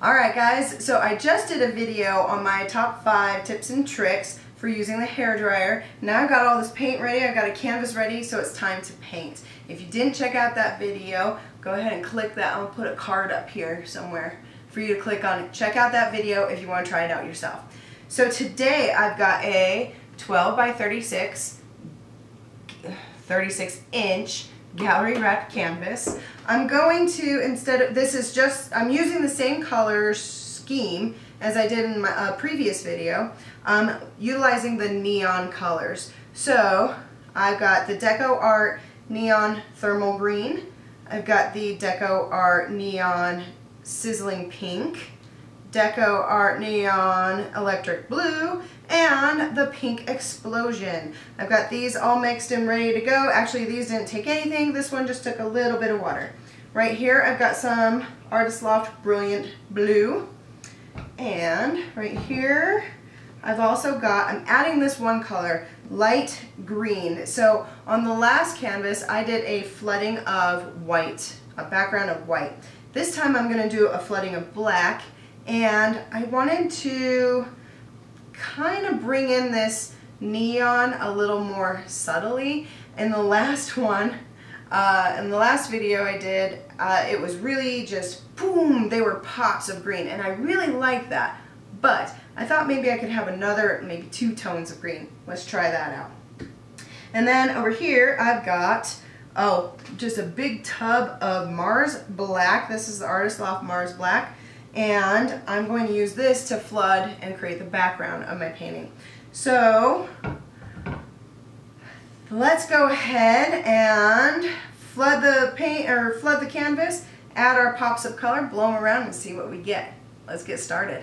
Alright guys, so I just did a video on my top 5 tips and tricks for using the hairdryer. Now I've got all this paint ready, I've got a canvas ready, so it's time to paint. If you didn't check out that video, go ahead and click that. I'll put a card up here somewhere for you to click on. Check out that video if you want to try it out yourself. So today I've got a 12 by 36 inch gallery wrapped canvas. I'm going to, instead of, I'm using the same color scheme as I did in my previous video, utilizing the neon colors. So I've got the Deco Art Neon Thermal Green, I've got the Deco Art Neon Sizzling Pink, Deco Art Neon Electric Blue, and the Pink Explosion. I've got these all mixed and ready to go. Actually, these didn't take anything. This one just took a little bit of water. Right here, I've got some Artist Loft Brilliant Blue. And right here, I've also got, I'm adding this one color, light green. So on the last canvas, I did a flooding of white, a background of white. This time I'm gonna do a flooding of black, and I wanted to kind of bring in this neon a little more subtly. In the last one, in the last video I did, it was really just boom, they were pops of green, and I really like that. But I thought maybe I could have another, maybe 2 tones of green. Let's try that out. And then over here I've got, just a big tub of Mars Black. This is the Artist Loft Mars Black. And I'm going to use this to flood and create the background of my painting. So let's go ahead and flood the paint, or flood the canvas, add our pops of color, blow them around, and see what we get. Let's get started.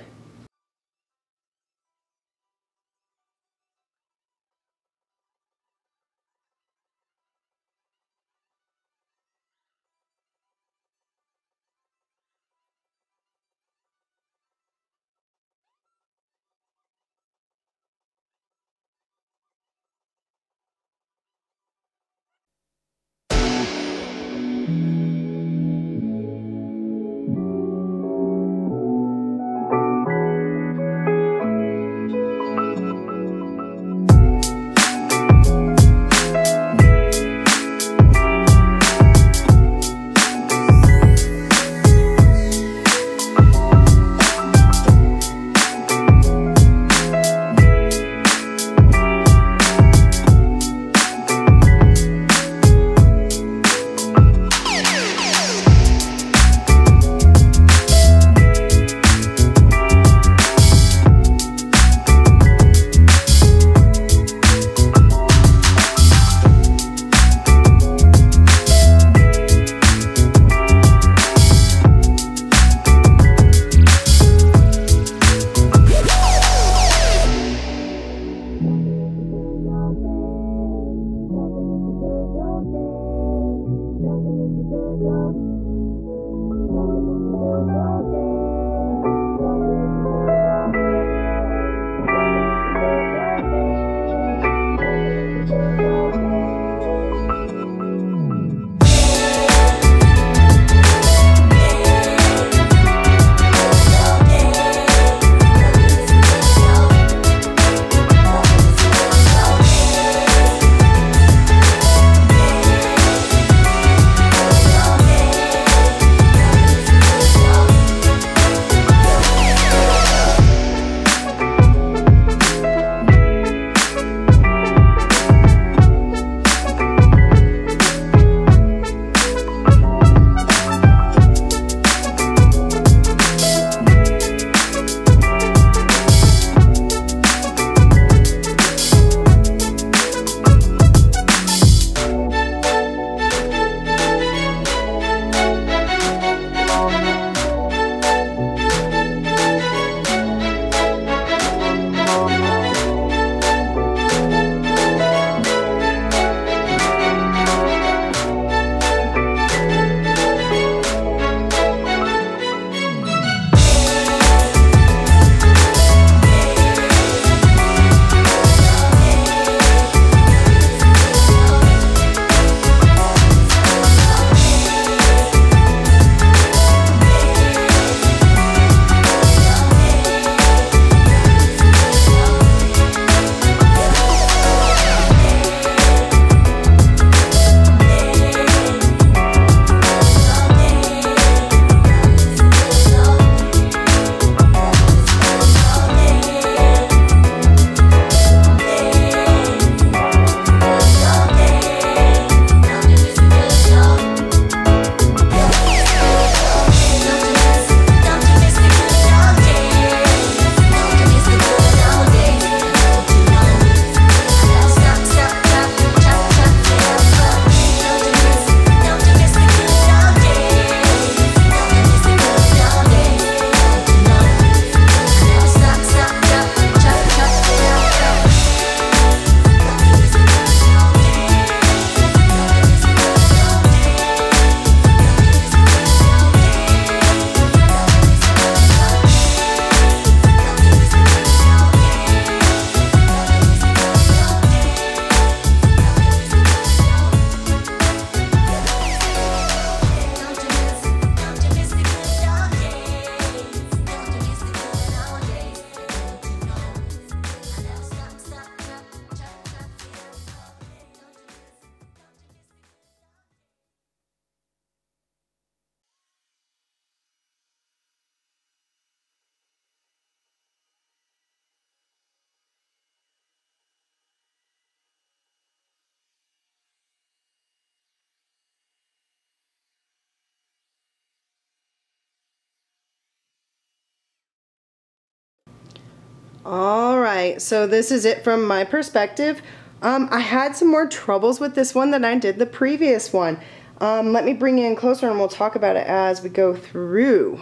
Alright, so this is it from my perspective. I had some more troubles with this one than I did the previous one. Let me bring you in closer and we'll talk about it as we go through.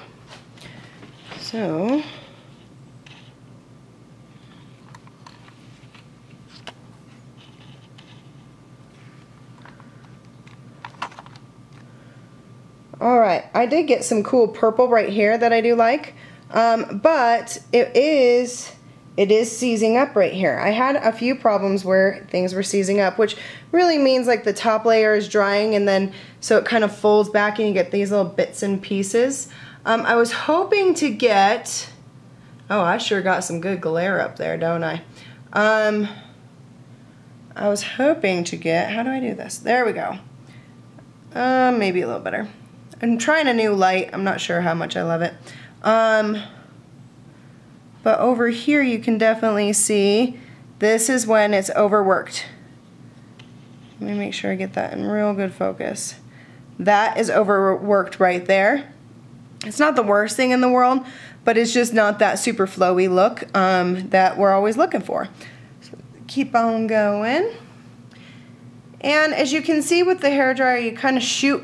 So, alright, I did get some cool purple right here that I do like, but it is seizing up right here. I had a few problems where things were seizing up, which really means like the top layer is drying and then so it kind of folds back and you get these little bits and pieces. I was hoping to get, oh, I sure got some good glare up there, don't I? I was hoping to get, how do I do this? There we go. Maybe a little better. I'm trying a new light. I'm not sure how much I love it. But over here you can definitely see this is when it's overworked. Let me make sure I get that in real good focus. That is overworked right there. It's not the worst thing in the world, but it's just not that super flowy look that we're always looking for. So keep on going. And as you can see with the hairdryer, you kind of shoot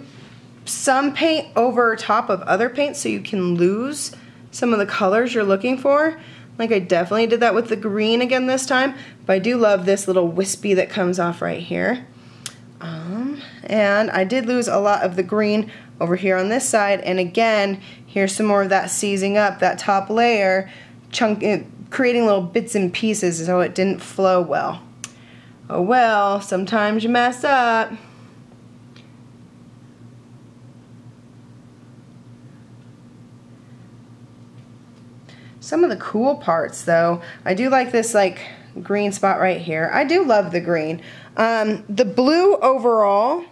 some paint over top of other paint so you can lose some of the colors you're looking for. Like I definitely did that with the green again this time, but I do love this little wispy that comes off right here. And I did lose a lot of the green over here on this side, and again, here's some more of that seizing up, that top layer, creating little bits and pieces so it didn't flow well. Oh well, sometimes you mess up. Some of the cool parts though, I do like this like green spot right here. I do love the green. The blue overall,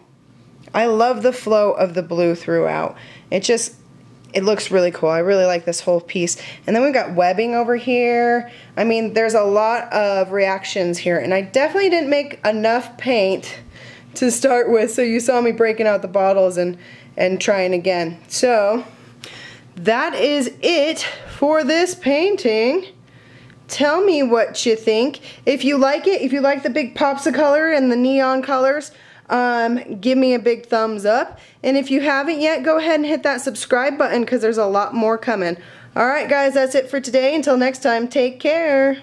I love the flow of the blue throughout. It looks really cool. I really like this whole piece. And then we've got webbing over here. I mean, there's a lot of reactions here, and I definitely didn't make enough paint to start with, so you saw me breaking out the bottles and trying again. So that is it for this painting. Tell me what you think. If you like it, if you like the big pops of color and the neon colors, give me a big thumbs up. And if you haven't yet, go ahead and hit that subscribe button because there's a lot more coming. Alright guys, that's it for today. Until next time, take care.